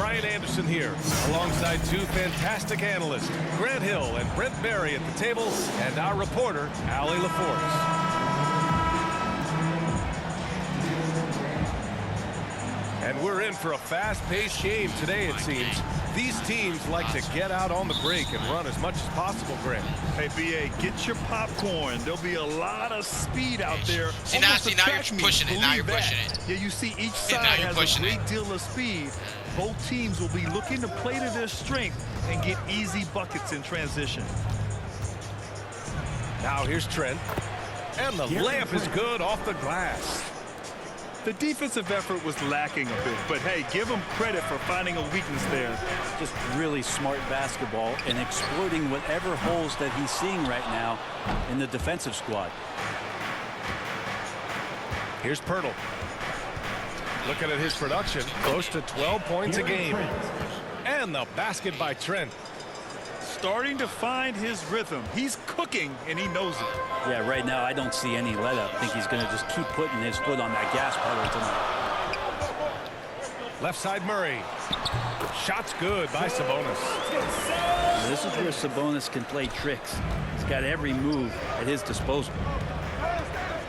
Brian Anderson here, alongside two fantastic analysts, Grant Hill and Brent Barry at the table, and our reporter, Allie LaForce. And we're in for a fast-paced game today, it seems. These teams like to get out on the break and run as much as possible, Grant. Hey, B.A., get your popcorn. There'll be a lot of speed out there. See, now you're pushing it. Now you're pushing it. Yeah, you see each side has a great deal of speed. Both teams will be looking to play to their strength and get easy buckets in transition. Now here's Trent. And the layup is good off the glass. The defensive effort was lacking a bit, but hey, give him credit for finding a weakness there. Just really smart basketball and exploiting whatever holes that he's seeing right now in the defensive squad. Here's Pirtle. Looking at his production, close to 12 points a game. And the basket by Trent. Starting to find his rhythm. He's cooking, and he knows it. Yeah, right now I don't see any let-up. I think he's going to just keep putting his foot on that gas pedal tonight. Left side Murray. Shot's good by Sabonis. This is where Sabonis can play tricks. He's got every move at his disposal.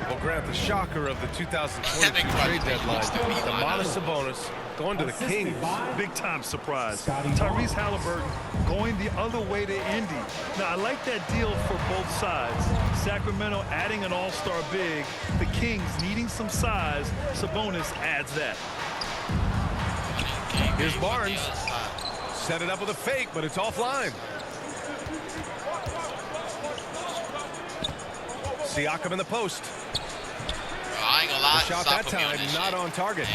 Well, Grant, the shocker of the 2022 trade deadline, Domantas Sabonis going to the Kings. Big-time surprise. Tyrese Halliburton going the other way to Indy. Now, I like that deal for both sides. Sacramento adding an all-star big. The Kings needing some size. Sabonis adds that. Here's Barnes. Set it up with a fake, but it's offline. Siakam in the post. I ain't gonna lie. The shot that time not on target.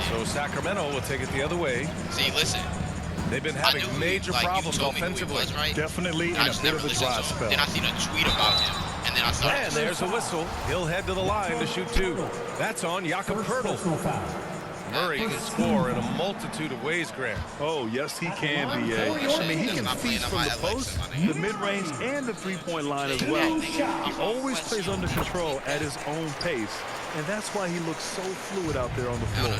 So Sacramento will take it the other way. See, listen. They've been having major problems offensively. Right? Definitely in a bit of a dry spell. Then I seen a tweet about him, and then I saw. And there's a whistle. He'll head to the line to shoot two. That's on Jakob Pirtle. Murray can score in a multitude of ways, Grant. Oh, yes, he can, B.A. I mean, he can feast from the post, the mid-range, and the three-point line as well. He always plays under control at his own pace, and that's why he looks so fluid out there on the floor.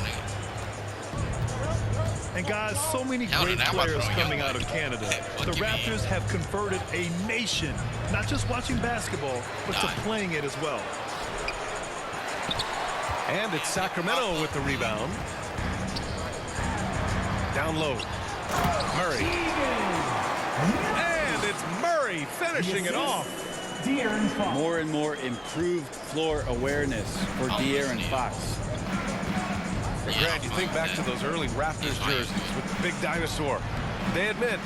And, guys, so many great players coming out of Canada. The Raptors have converted a nation, not just watching basketball, but to playing it as well. And it's Sacramento with the rebound. Down low. Murray. And it's Murray finishing it off. More and more improved floor awareness for De'Aaron Fox. Grant, you think back to those early Raptors jerseys with the big dinosaur. They admit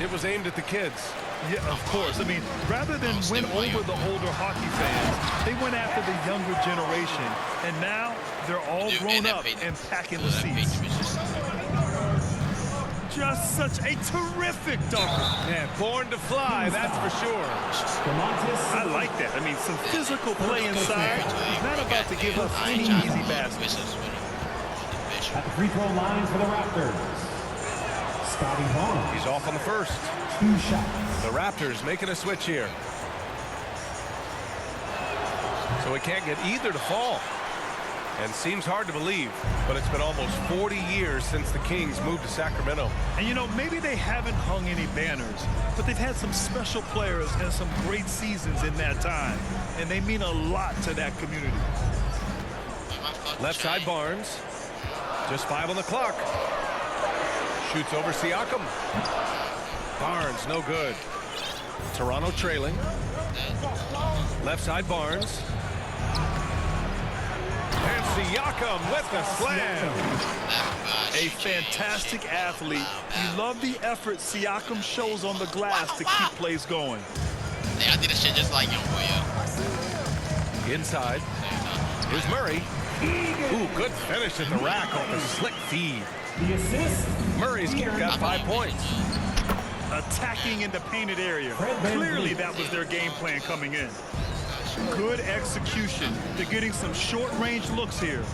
it was aimed at the kids. Yeah, of course. I mean, rather than win over the older hockey fans, they went after the younger generation. And now they're all grown up and packing the seats. Just such a terrific dunker. Yeah, born to fly, that's for sure. I like that. I mean, some physical play inside. He's not about to give us any easy baskets. At the free throw line for the Raptors, Scotty Barnes. He's off on the first. 2 shots. The Raptors making a switch here. So he can't get either to fall. And seems hard to believe, but it's been almost 40 years since the Kings moved to Sacramento. And, you know, maybe they haven't hung any banners, but they've had some special players and some great seasons in that time. And they mean a lot to that community. Left side Barnes. Just 5 on the clock. Shoots over Siakam. Barnes, no good. Toronto trailing. Left side Barnes. And Siakam with the slam. A fantastic athlete. You love the effort Siakam shows on the glass to keep plays going. Hey, I did a shit just like young boy. Inside. Here's Murray. Ooh, good finish at the rack on the slick feed. The assist. Murray's got 5 points. Attacking in the painted area. Clearly that was their game plan coming in. Good execution. They're getting some short-range looks here.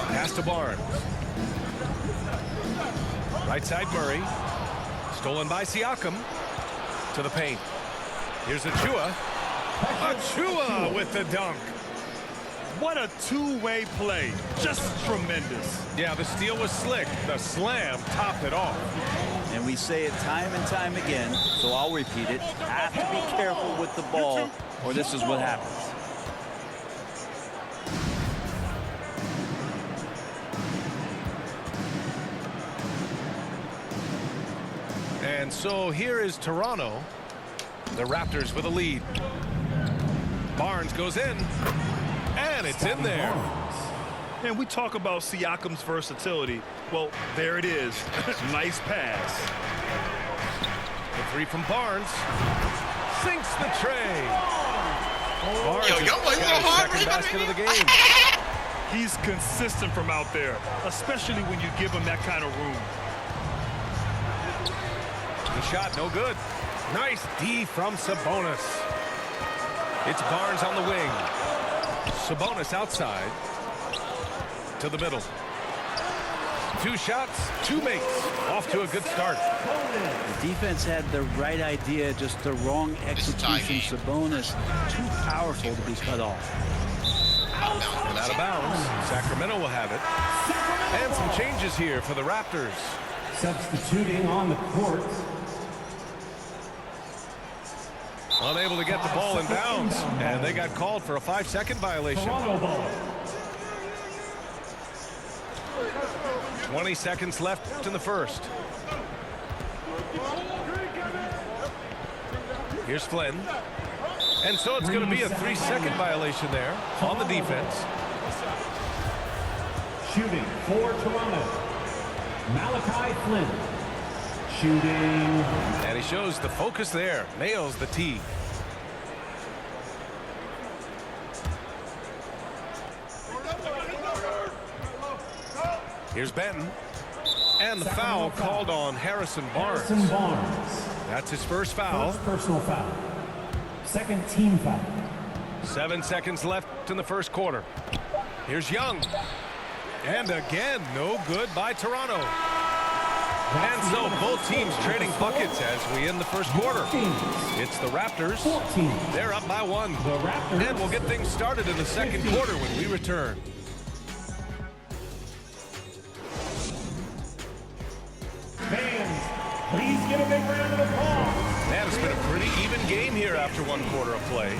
Pass to Barnes. Right side Murray. Stolen by Siakam. To the paint. Here's Achua. Achua with the dunk. What a two-way play. Just tremendous. Yeah, the steal was slick. The slam topped it off. And we say it time and time again, so I'll repeat it. Have to be careful with the ball, or this is what happens. And so here is Toronto. The Raptors with a lead. Barnes goes in. And it's in there. And we talk about Siakam's versatility. Well, there it is. Nice pass. The three from Barnes. Sinks the tray. Barnes Yo, has boy's a got little his hard, second baby. basket of the game. He's consistent from out there, especially when you give him that kind of room. The shot no good. Nice D from Sabonis. It's Barnes on the wing. Sabonis outside to the middle. 2 shots, 2 makes. Off to a good start. The defense had the right idea, just the wrong execution. Sabonis too powerful to be cut off. And out of bounds. Sacramento will have it. And some changes here for the Raptors. Substituting on the court. Unable to get the ball in bounds. And they got called for a 5-second violation. Toronto ball. 20 seconds left in the first. Here's Flynn. And so it's going to be a 3-second violation there on the defense. Shooting for Toronto. Malachi Flynn. Shooting. And he shows the focus there. Nails the tee. Here's Benton. And the foul called on Harrison Barnes. Harrison Barnes. That's his first foul. First personal foul. Second team foul. 7 seconds left in the first quarter. Here's Young. And again, no good by Toronto. And so both teams trading buckets as we end the first quarter. It's the Raptors. 14. They're up by 1. The Raptors. And we'll get things started in the second quarter when we return. Fans, please give a big round of applause. Man, it's been a pretty even game here after 1 quarter of play.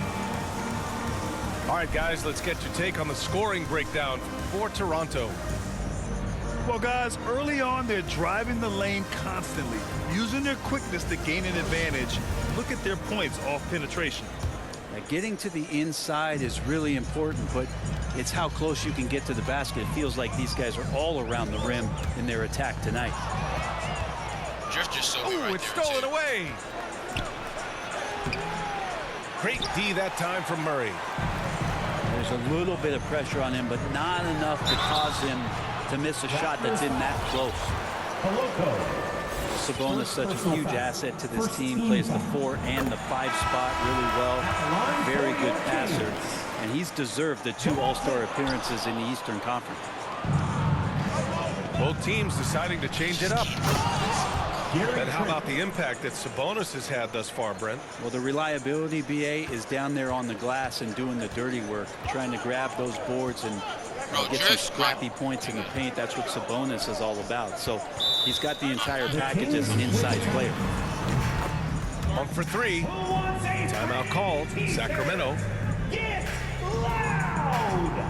All right, guys, let's get your take on the scoring breakdown for Toronto. Well, guys, early on, they're driving the lane constantly, using their quickness to gain an advantage. Look at their points off penetration. Getting to the inside is really important, but it's how close you can get to the basket. It feels like these guys are all around the rim in their attack tonight. Just so Ooh, right it's there, stolen too. away. Great D that time from Murray. There's a little bit of pressure on him, but not enough to cause him to miss a shot that's in that close. Sabonis, such a huge asset to this team, plays the 4 and the 5 spot really well. Very good passer, and he's deserved the 2 All-Star appearances in the Eastern Conference. Both teams deciding to change it up. And how about the impact that Sabonis has had thus far, Brent? Well, the reliability, BA, is down there on the glass and doing the dirty work, trying to grab those boards and get some scrappy points in the paint. That's what Sabonis is all about. So he's got the entire package as an inside player. 1 for 3. Timeout called. Sacramento. Get loud!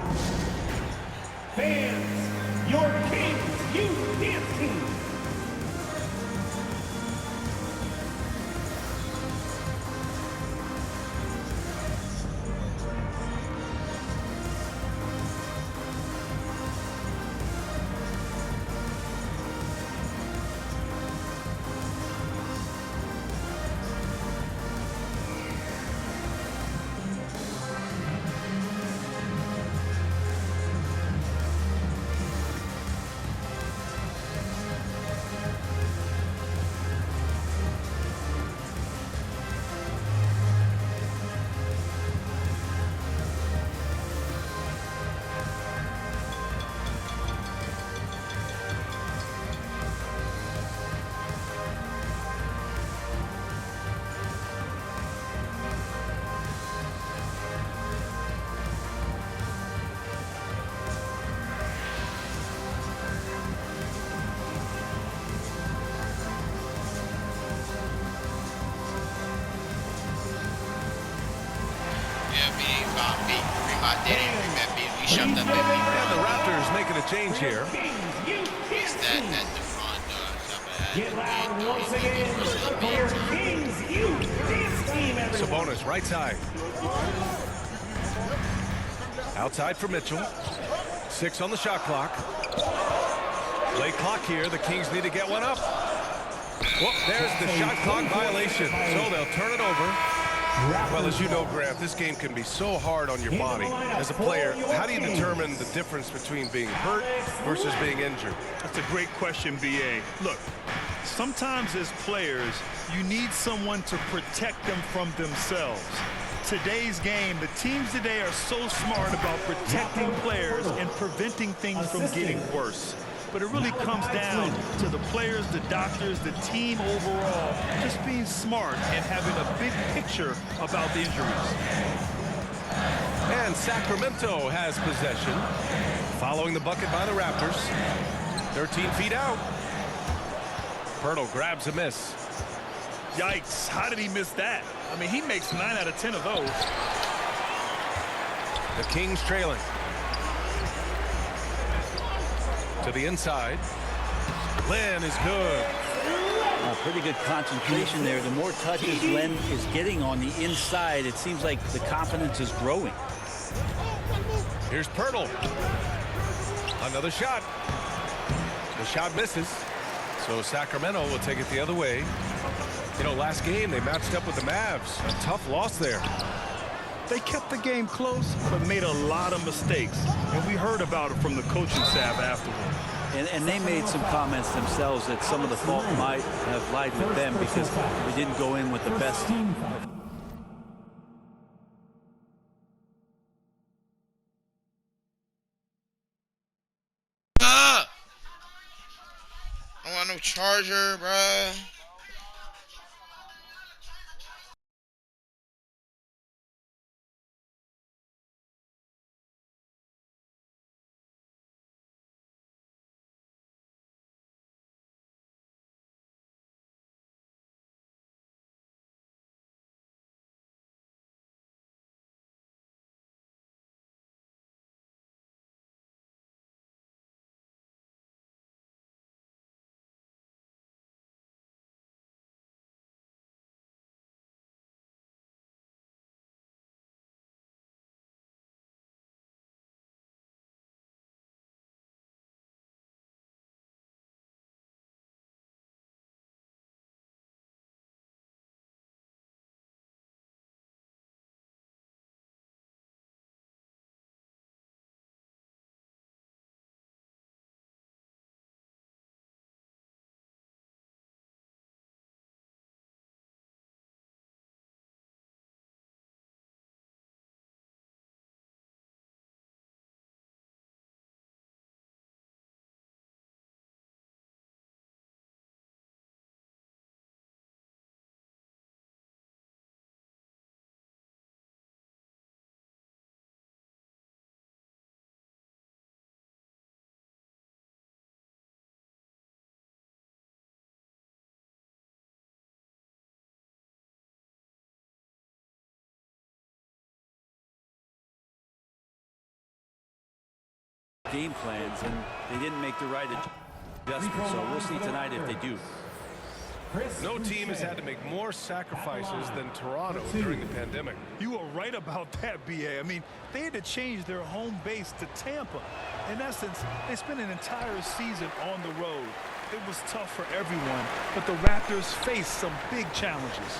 Fans, your Kings Youth Dance Team. beat. Fremont did it. Fremont beat. We shoved up that beat. And the Raptors making a change here. It's that DeFron Get loud once again for Kings Youth Dance Team, everyone. Sabonis, right side. Outside for Mitchell. 6 on the shot clock. Play clock here. The Kings need to get one up. Well, there's the shot clock violation. So they'll turn it over. Well, as you know, Grant, this game can be so hard on your body. As a player, how do you determine the difference between being hurt versus being injured? That's a great question, B.A. Look, sometimes as players, you need someone to protect them from themselves. Today's game, the teams today are so smart about protecting players and preventing things from getting worse. But it really comes down to the players, the doctors, the team overall, just being smart and having a big picture about the injuries. And Sacramento has possession. Following the bucket by the Raptors. 13 feet out. Pirtle grabs a miss. Yikes, how did he miss that? I mean, he makes 9 out of 10 of those. The Kings trailing. To the inside. Len is good. Pretty good concentration there. The more touches Len is getting on the inside, it seems like the confidence is growing. Here's Pirtle. Another shot. The shot misses. So Sacramento will take it the other way. You know, last game they matched up with the Mavs. A tough loss there. They kept the game close, but made a lot of mistakes. And we heard about it from the coaching staff afterward. And they made some comments themselves that some of the fault might have lied with them because we didn't go in with the best. I don't want no charger, bruh. Game plans, and they didn't make the right adjustment. So we'll see tonight if they do. No team has had to make more sacrifices than Toronto during the pandemic. You are right about that, B.A. I mean, they had to change their home base to Tampa. In essence, they spent an entire season on the road. It was tough for everyone, but the Raptors faced some big challenges.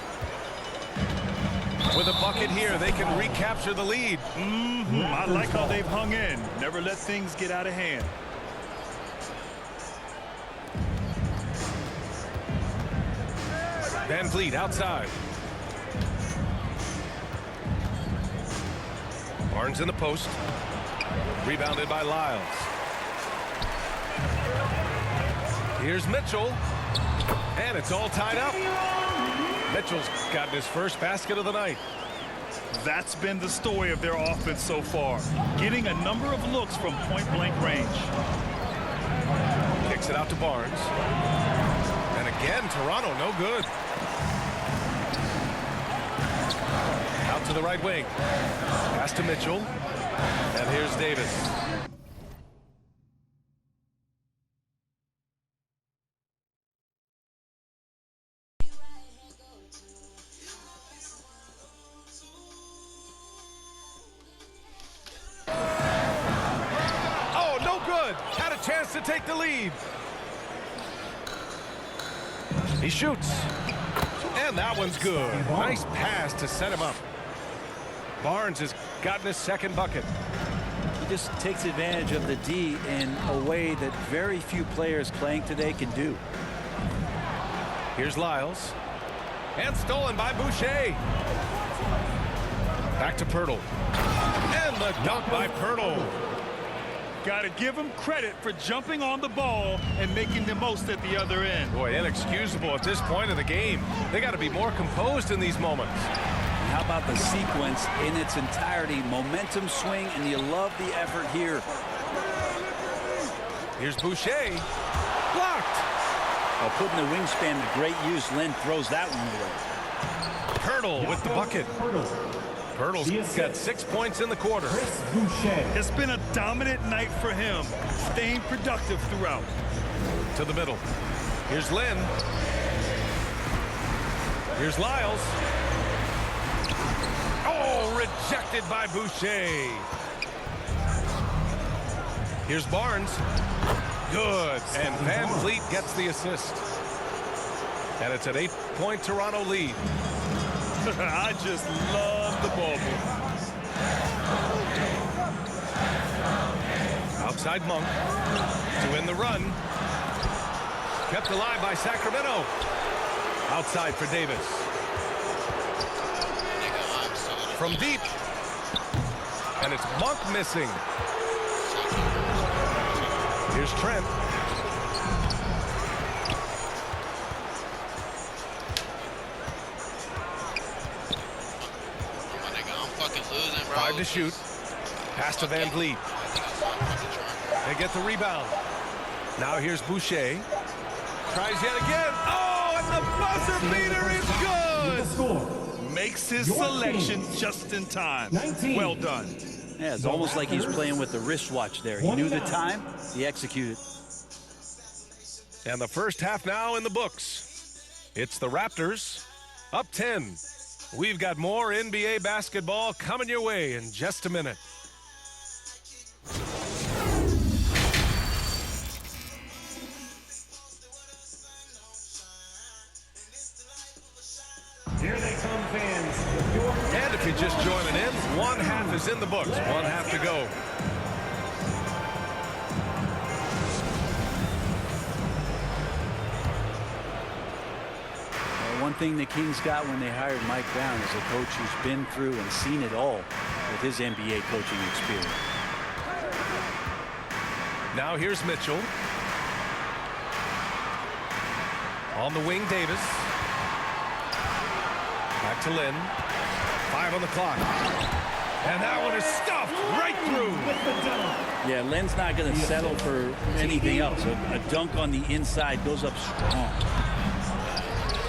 With a bucket here, they can recapture the lead. I like how they've hung in. Never let things get out of hand. Van Vliet outside. Barnes in the post. Rebounded by Lyles. Here's Mitchell. And it's all tied up. Mitchell's gotten his first basket of the night. That's been the story of their offense so far. Getting a number of looks from point-blank range. Kicks it out to Barnes. And again, Toronto no good. Out to the right wing. Pass to Mitchell. And here's Davis. Oh, no good. Had a chance to take the lead. He shoots. And that one's good. Nice pass to set him up. Barnes has gotten his second bucket. He just takes advantage of the D in a way that very few players playing today can do. Here's Lyles. And stolen by Boucher. Back to Pirtle. And the dunk by Pirtle. Got to give him credit for jumping on the ball and making the most at the other end. Boy, inexcusable at this point of the game. They got to be more composed in these moments. How about the sequence in its entirety? Momentum swing, and you love the effort here. Here's Boucher. Blocked. While putting the wingspan to great use, Len throws that one away. Pirtle with the bucket. Pirtle's got 6 points in the quarter. It's been a dominant night for him, staying productive throughout. To the middle. Here's Lynn. Here's Lyles. Oh, rejected by Boucher. Here's Barnes. Good. And Van Fleet gets the assist. And it's an 8-point Toronto lead. I just love the ball movement. Outside Monk to win the run. Kept alive by Sacramento. Outside for Davis. From deep. And it's Monk missing. Here's Trent. Losing, bro. 5 to shoot. Pass to Van Vliet. They get the rebound. Now here's Boucher. Tries yet again. Oh, and the buzzer beater is good. Makes his selection just in time. Well done. Yeah, it's almost like he's playing with the wristwatch there. He knew the time, he executed. And the first half now in the books. It's the Raptors up 10. We've got more NBA basketball coming your way in just a minute. Here they come, fans. And if you're just joining in, one half is in the books. One half to go. One thing the Kings got when they hired Mike Brown is a coach who's been through and seen it all with his NBA coaching experience. Now here's Mitchell. On the wing, Davis. Back to Lynn. 5 on the clock. And that one is stuffed right through. Yeah, Lynn's not going to settle for anything else. A dunk on the inside goes up strong.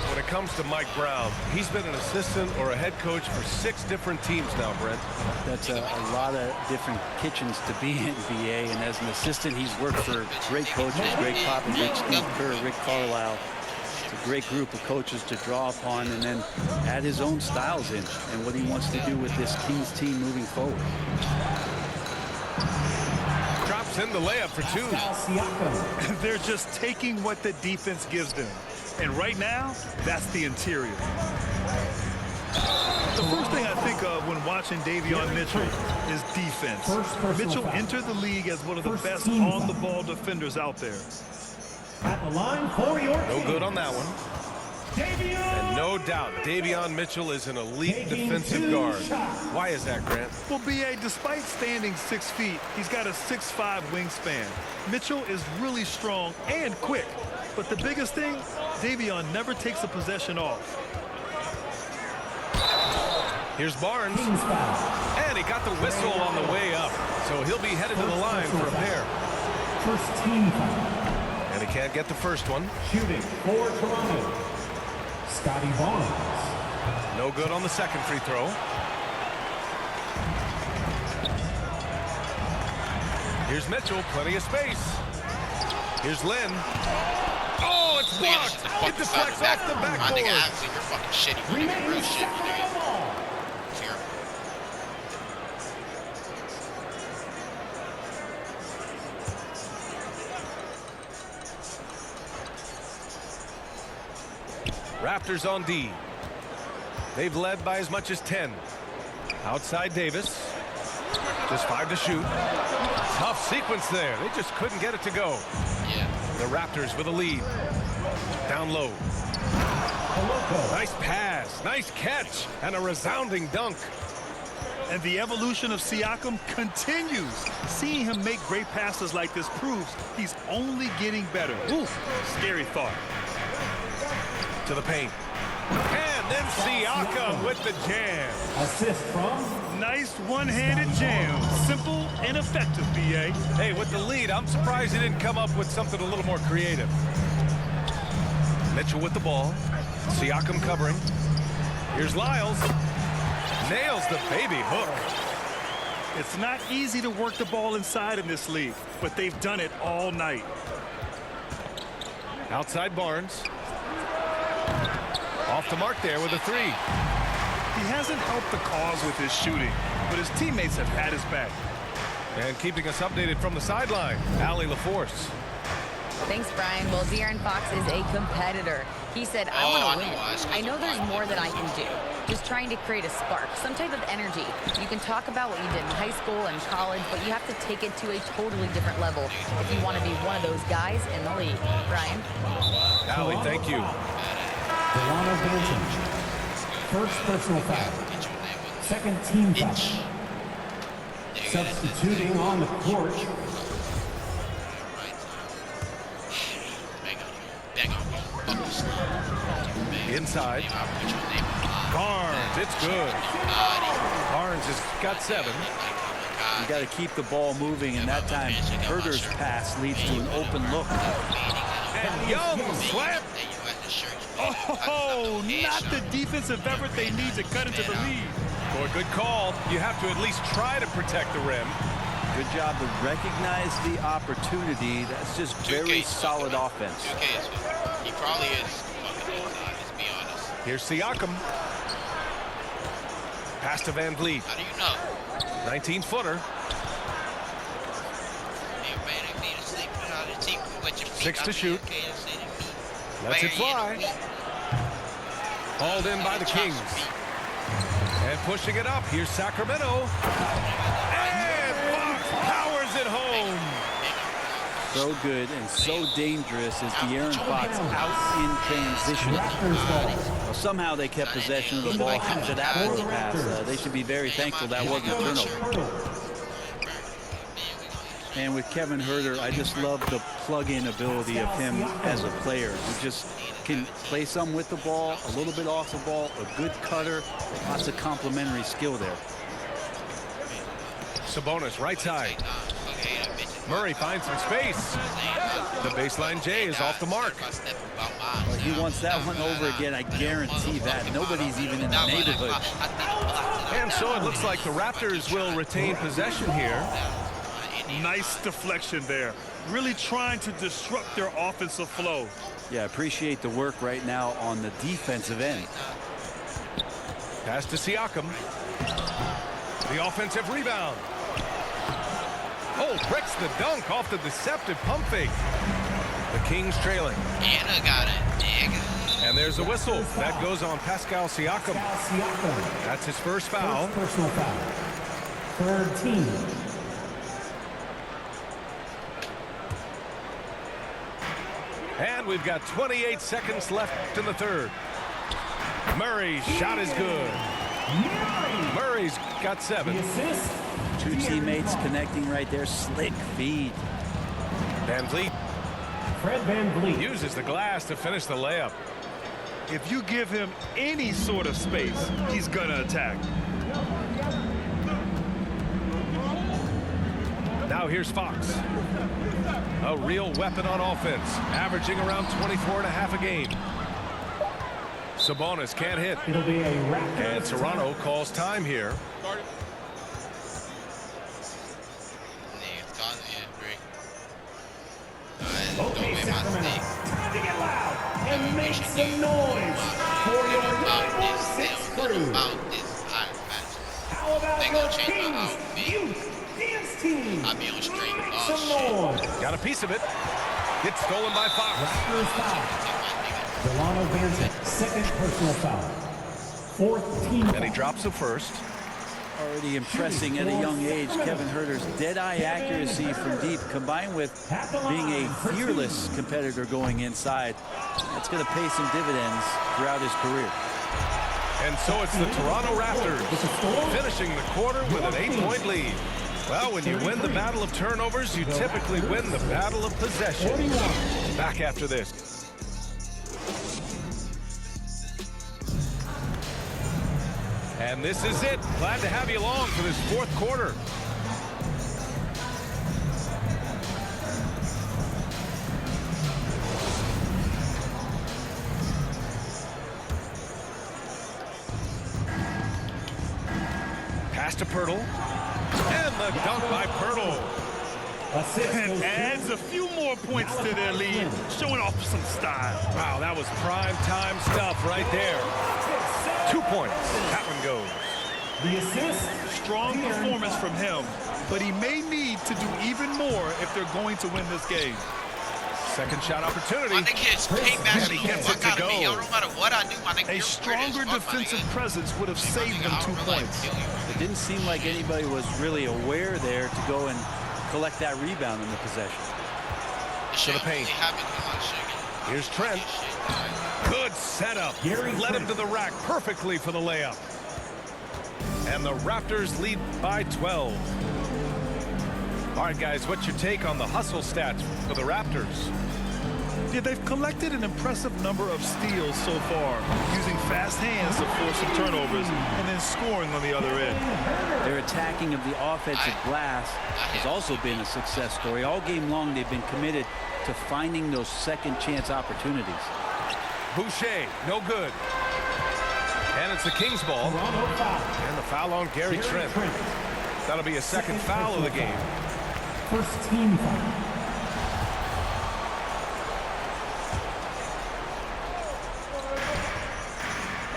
When it comes to Mike Brown, he's been an assistant or a head coach for 6 different teams now, Brent. That's a lot of different kitchens to be in NBA, and as an assistant, he's worked for great coaches, Greg Popovich, Steve Kerr, Rick Carlisle. It's a great group of coaches to draw upon and then add his own styles in and what he wants to do with this Kings team moving forward. Drops in the layup for 2. They're just taking what the defense gives them. And right now, that's the interior. The first thing I think of when watching Davion Mitchell is defense. Mitchell entered the league as one of the best on-the-ball defenders out there. At the line for your No good on that one. And no doubt, Davion Mitchell is an elite defensive guard. Why is that, Grant? Well, B.A., despite standing 6 feet, he's got a 6'5" wingspan. Mitchell is really strong and quick. But the biggest thing, Davion never takes a possession off. Here's Barnes. And he got the whistle on the way up. So he'll be headed to the line for a pair. First team foul. And he can't get the first one. Shooting for Toronto, Scotty Barnes. No good on the second free throw. Here's Mitchell, plenty of space. Here's Lynn. Oh, it's blocked. It deflects off the backboard. My nigga, actually, you're fucking shitty. You're real shit, my nigga. Terrible. Raptors on D. They've led by as much as 10. Outside Davis. Just 5 to shoot. Tough sequence there. They just couldn't get it to go. Yeah. The Raptors with a lead. Down low. Nice pass. Nice catch. And a resounding dunk. And the evolution of Siakam continues. Seeing him make great passes like this proves he's only getting better. Oof, scary thought. To the paint. And then Siakam with the jam. Assist from. Nice one-handed jam. Simple and effective, B.A. Hey, with the lead, I'm surprised he didn't come up with something a little more creative. Mitchell with the ball. Siakam covering. Here's Lyles. Nails the baby hook. It's not easy to work the ball inside in this league, but they've done it all night. Outside Barnes. Off the mark there with a 3. He hasn't helped the cause with his shooting, but his teammates have had his back. And keeping us updated from the sideline, Allie LaForce. Thanks, Brian. Well, De'Aaron Fox is a competitor. He said, I want to win. I know there's more that I can do. Just trying to create a spark, some type of energy. You can talk about what you did in high school and college, but you have to take it to a totally different level if you want to be one of those guys in the league. Brian? Allie, thank you. Toronto Benson. First personal foul. Second team foul. Substituting on the court. Inside. Barnes, it's good. Barnes has got 7. You got to keep the ball moving, and that time Herder's pass leads to an open look. And Young slam. Oh, not the defensive effort they need to cut into the lead. Boy, good call. You have to at least try to protect the rim. Good job to recognize the opportunity. That's just very solid offense. He probably is fucking inside, let's be honest. Here's Siakam. Pass to Van Vliet. How do you know? 19-footer. 6 to shoot. Lets it fly. Hauled in by the Kings. And pushing it up. Here's Sacramento. And Fox powers it home. So good and so dangerous is De'Aaron Fox out in transition. Well, somehow they kept possession of the ball after that broke pass. They should be very thankful that wasn't a turnover. And with Kevin Herder, I just love the plug-in ability of him as a player. He just can play some with the ball, a little bit off the ball, a good cutter, lots of complementary skill there. Sabonis, right side. Murray finds some space. The baseline J is off the mark. Well, he wants that one over again, I guarantee that. Nobody's even in the neighborhood. And so it looks like the Raptors will retain possession here. Nice deflection there. Really trying to disrupt their offensive flow. Yeah, appreciate the work right now on the defensive end. Pass to Siakam. The offensive rebound. Oh, breaks the dunk off the deceptive pump fake. The Kings trailing. Anna got it, nigga. And there's a whistle. That goes on Pascal Siakam. That's his first foul. First personal foul. Third team. And we've got 28 seconds left in the third. Murray's shot is good. Murray's got 7. Two teammates connecting right there. Slick feed. Van Vliet Fred Van Vliet uses the glass to finish the layup. If you give him any sort of space, he's gonna attack. Now here's Fox. A real weapon on offense, averaging around 24.5 a game. Sabonis can't hit. It'll be a Raptors. And Toronto calls time here. Yeah, it's gone, yeah. Sacramento. Time to get loud and make some noise for your 916 crew. How about your Kings Youth Dance Team? I'll be on stream. Make Oh, some shit. noise. Got a piece of it. Gets stolen by Fox. Raptors foul. Delano Vincent, second personal foul. Fourth team And he foul. drops the first. Already impressing at a young age. Kevin Huerter's dead-eye accuracy from deep, combined with being a fearless competitor going inside. That's going to pay some dividends throughout his career. And so it's the Toronto Raptors finishing the quarter with an 8-point lead. Well, when you win the battle of turnovers, you typically win the battle of possession. Back after this. And this is it. Glad to have you along for this fourth quarter. Pass to Pirtle. And the dunk by Pirtle. And adds a few more points to their lead, showing off some style. Wow, that was prime time stuff right there. 2 points. That one goes. The assist. Strong performance from him, but he may need to do even more if they're going to win this game. Second shot opportunity. My nigga is payback And he gets fuck it to out of me. go. Yo, no matter what I do, my nigga. A you're stronger weird as fuck, my defensive nigga. presence would have saved them I 2 don't really points. feel you. It didn't seem like anybody was really aware there to go and collect that rebound in the possession. Shit the paint. only happens when I'm shaking. Here's Trent. Good setup. Led him to the rack perfectly for the layup. And the Raptors lead by 12. All right, guys, what's your take on the hustle stats for the Raptors? Yeah, they've collected an impressive number of steals so far, using fast hands to force some turnovers and then scoring on the other end. Their attacking of the offensive glass has also been a success story. All game long, they've been committed to finding those second chance opportunities. Boucher, no good. And it's the Kings ball. And the foul on Gary Trent. That'll be a second foul of the game. First team foul.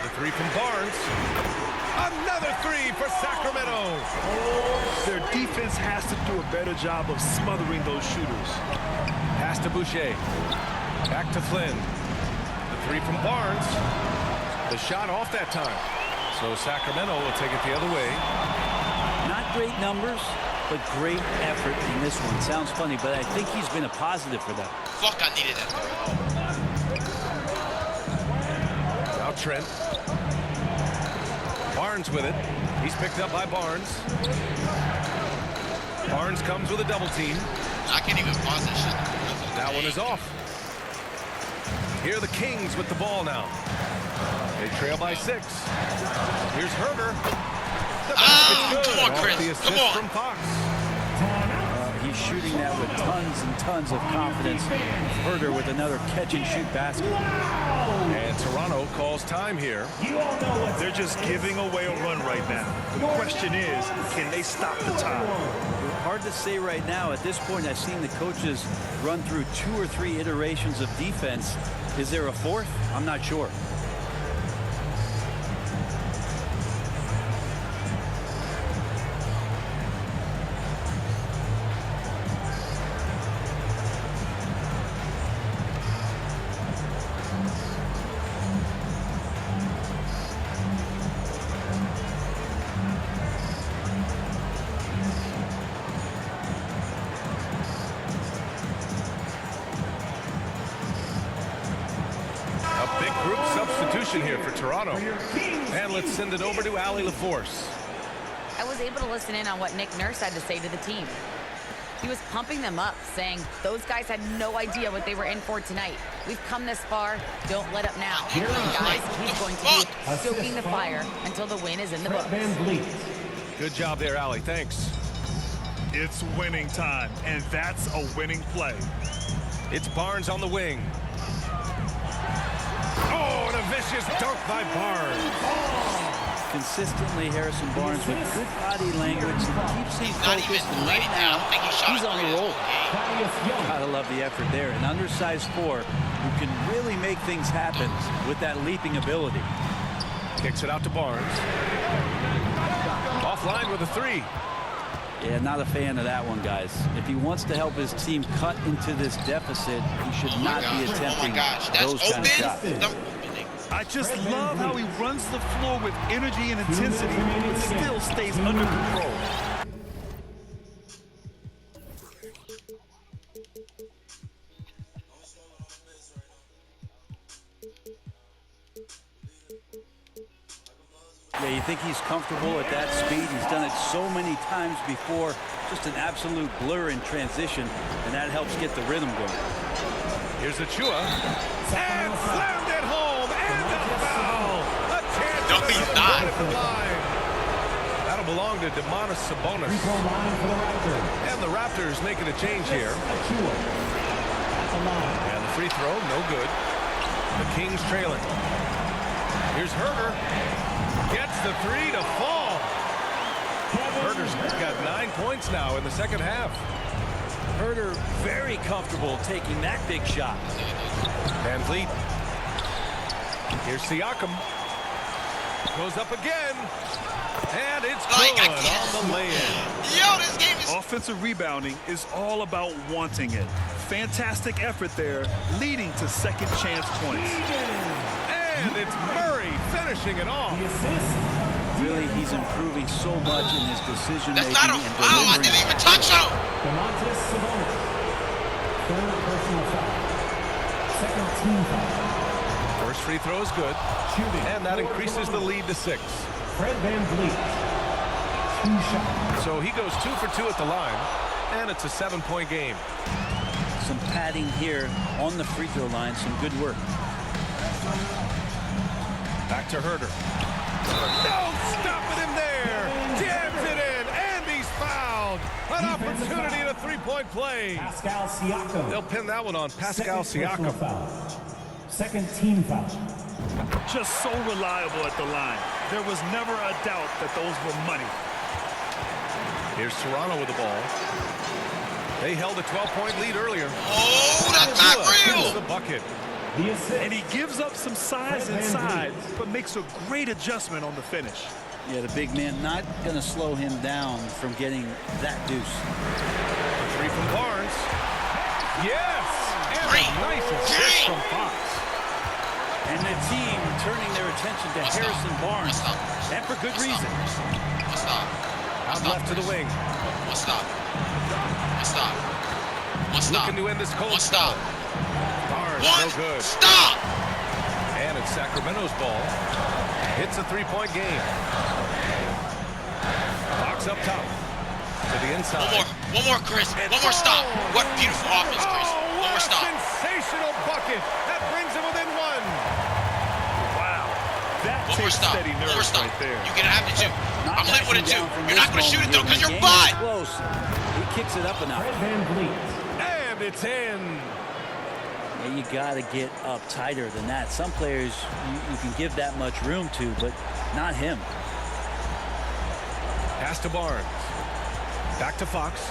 The three from Barnes. Another three for Sacramento. Their defense has to do a better job of smothering those shooters. Pass to Boucher. Back to Flynn. The three from Barnes. The shot off that time. So Sacramento will take it the other way. Not great numbers, but great effort in this one. Sounds funny, but I think he's been a positive for them. Fuck, I needed that. Now Trent. Barnes with it. He's picked up by Barnes. Barnes comes with a double team. I can't even pause this shit. That one is off. Here are the Kings with the ball now. They trail by 6. Here's Huerter. The basket's good. Come on, Off Chris. the assist Come on. from Fox. He's shooting that with tons and tons of confidence. Huerter with another catch-and-shoot basket. And Toronto calls time here. They're just giving away a run right now. The question is, can they stop the time? Hard to say right now. At this point, I've seen the coaches run through 2 or 3 iterations of defense. Is there a fourth? I'm not sure. Here for Toronto. And let's send it over to Allie LaForce. I was able to listen in on what Nick Nurse had to say to the team. He was pumping them up, saying those guys had no idea what they were in for tonight. We've come this far. Don't let up now. And guys, he's going to be stoking the fire until the win is in the books. Good job there, Allie. Thanks. It's winning time, and that's a winning play. It's Barnes on the wing. Oh, and a vicious dunk by Barnes. consistently, Harrison Barnes with good body language, keeps him focused, and right now he's on a roll. Gotta love the effort there. An undersized 4 who can really make things happen with that leaping ability. Kicks it out to Barnes. Offline with a 3. Yeah, not a fan of that one, guys. If he wants to help his team cut into this deficit, he should not be attempting those kind of shots. I just love how he runs the floor with energy and intensity, but still stays under control. Yeah, you think he's comfortable at that speed. He's done it so many times before. Just an absolute blur in transition, and that helps get the rhythm going. Here's Achua. And slammed it home. And a foul. A chance No, he's not. That'll belong to Demonis Sabonis. And the Raptors making a change here. And the free throw, no good. The Kings trailing. Here's Herder. Gets the 3 to fall. Herder's got 9 points now in the second half. Herder very comfortable taking that big shot. Van Vliet. Here's Siakam. Goes up again. And it's good on the lay-in. Yo, this game is... Offensive rebounding is all about wanting it. Fantastic effort there, leading to second chance points. And it's Murray finishing it off. Really, he's improving so much in his decision-making That's not a and foul. I delivering. didn't even touch him. Demontis Sabonis. Third personal foul. Second team foul. First free throw is good. Shooting. And that increases the lead to 6. Fred Van Vliet. 2 shots. So he goes 2 for 2 at the line. And it's a 7-point game. Some padding here on the free throw line. Some good work. Back to Herder. No stopping him there. Jams it in. And he's fouled. An opportunity at a 3-point play. Pascal Siakam. They'll pin that one on Pascal Second personal Siakam. foul. Second team foul. Just so reliable at the line. There was never a doubt that those were money. Here's Toronto with the ball. They held a 12-point lead earlier. Oh, that's not Here's real. the bucket. The assist. And he gives up some size inside, but makes a great adjustment on the finish. Yeah, the big man not going to slow him down from getting that deuce. A 3 from Barnes. Yes! And Great. a nice assist from Fox. And the team turning their attention to Harrison Barnes. And for good reason. Stop. Out left to the wing. One stop. One stop. One stop. Looking to end this cold One stop. Barnes, One no good. stop. And it's Sacramento's ball. It's a 3-point game. Fox up top. To the inside. One more, Chris. One more stop. What beautiful offense, Chris. Oh, One more stop. sensational bucket. That brings him within 1. Wow. That One more takes stop. steady One nerve more stop. right there. You can have the 2. I'm lit with a 2. Down from You're this not going to shoot it, moment though, because here. you're The game is butt. close. He kicks it up a notch. Fred Van Vliet. And it's in. Yeah, you got to get up tighter than that. Some players you can give that much room to, but not him. Pass to Barnes. Back to Fox.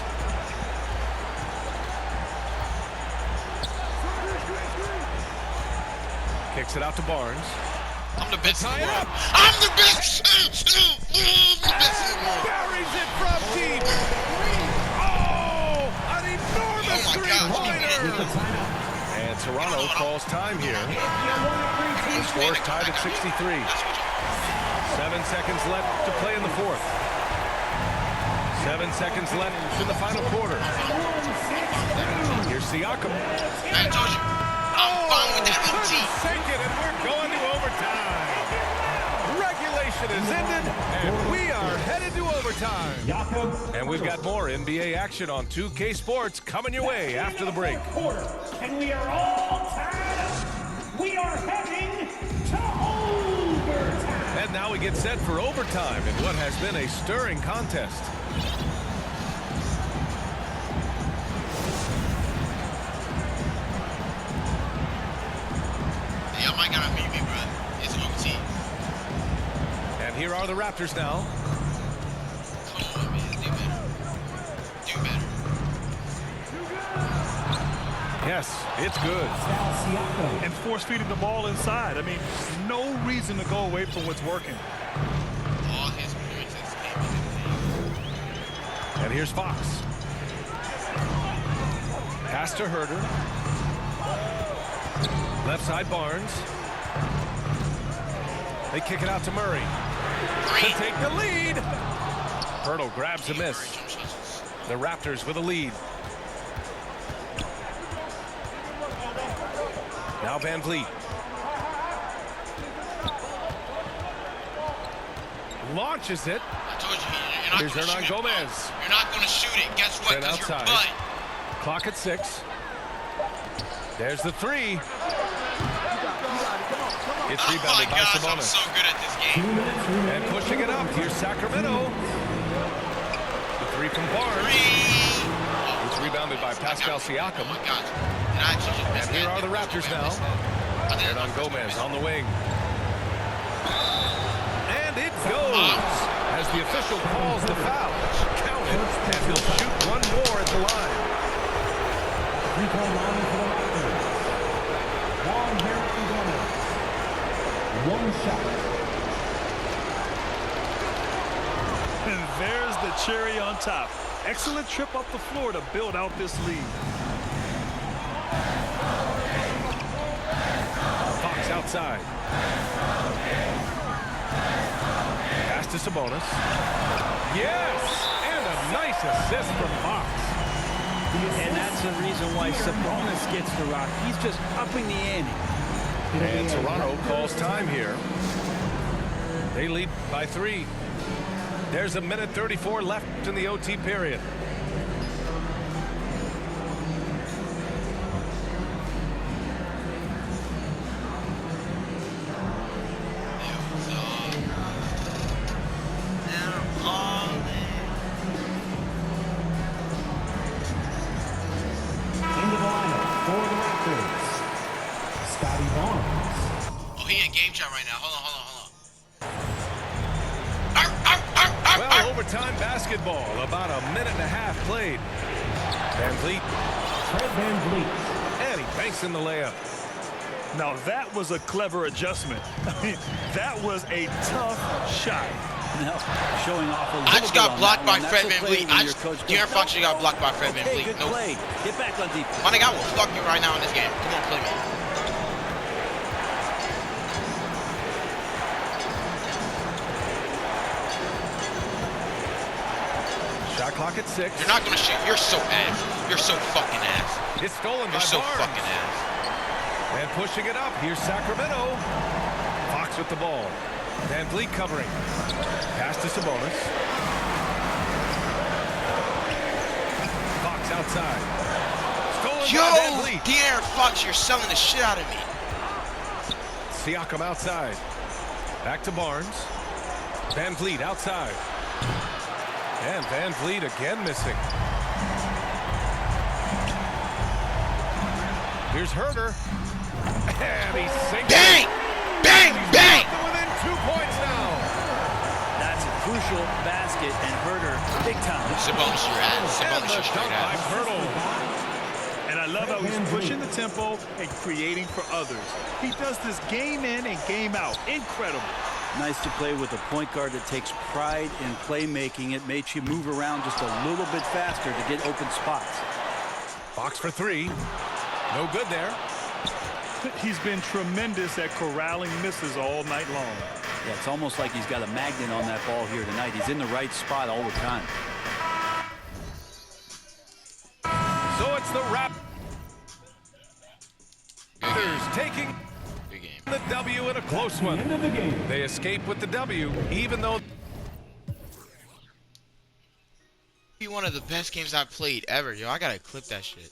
Kicks it out to Barnes. I'm the best in Tie the it world. up. I'm the best. I'm the best in the world. Buries it from deep. Oh, an enormous Oh my gosh, three-pointer. And Toronto calls time here. The score's tied at 63. 7 seconds left to play in the fourth. 7 seconds left in the final quarter. Here's Siakam. I told you. I'm fine with that OT. Couldn't sink it, and we're going to overtime. Regulation is ended, and we are headed to overtime. And we've got more NBA action on 2K Sports coming your way after the break. Quarter, and we are all tied up. We are heading to overtime. And now we get set for overtime in what has been a stirring contest. here are the Raptors now. Come on, man. Do better. Yes, it's good. And force feeding the ball inside. I mean, no reason to go away from what's working. All his points has came in the paint. And here's Fox. Pass to Herder. Left side Barnes. They kick it out to Murray. To take the lead. Hurdle grabs a miss. The Raptors with a lead. Now Van Vliet. Launches it. I told you, Here's Hernan Gomez. You're not going to shoot it. Guess what? Then Because you're outside. butt. Clock at 6. There's the 3. It's Oh my rebounded by gosh, I'm Sabonis. so good at this game. And pushing it up. Here's Sacramento. The 3 from Barnes. It's rebounded by Pascal Siakam. Oh my gosh. And I actually just missed And here that. are the Raptors now. Hernan Gomez on the wing. And it goes as the official calls the foul. Count it, and he'll shoot one more at the line. One shot. And there's the cherry on top. Excellent trip up the floor to build out this lead. Fox outside. Pass to Sabonis. Yes! And a nice assist from Fox. And that's the reason why Sabonis gets the rock. He's just upping the ante. And Toronto calls time here. They lead by 3. There's a minute 34 left in the OT period. Into the lineup for the Raptors. Scotty Barnes. Oh, he in game chat right now. Hold on. Well, overtime basketball. About a minute and a half played. Van Vliet. Fred Van Vliet. And he banks in the layup. Now that was a clever adjustment. I mean, that was a tough shot. Now, showing off a little I just bit got on blocked that by one. Fred That's Van okay Vliet. when your coach De'Aaron goes, Fox got blocked by Fred Van okay, Vliet. good Nope. play. Get back on defense. My nigga, I will fuck you right now in this game. Come on, play me. Shot clock at 6. You're not gonna shoot. You're so ass. You're so fucking ass. It's stolen by You're so Barnes. fucking ass. And pushing it up. Here's Sacramento. Fox with the ball. Van Vliet covering. Pass to Sabonis. Fox outside. Stolen Yo, by Van Vliet. De'Aaron Fox, you're selling the shit out of me. Siakam outside. Back to Barnes. Van Vliet outside. And Van Vliet again missing. Here's Herder. And he sinks Bang! Bang! Bang! within 2 points now. That's a crucial basket, and Herder, big time. Sabonis, your ass. And Sabonis, the your straight dunk by ass. Hurdle. And I love how he's pushing the tempo and creating for others. He does this game in and game out. Incredible. Nice to play with a point guard that takes pride in playmaking. It makes you move around just a little bit faster to get open spots. Fox for 3. No good there. He's been tremendous at corralling misses all night long. Yeah, it's almost like he's got a magnet on that ball here tonight. He's in the right spot all the time. So it's the Raptors taking Big game. the W in a close one. End of the game. They escape with the W, even though Be one of the best games I've played ever, yo. I gotta clip that shit.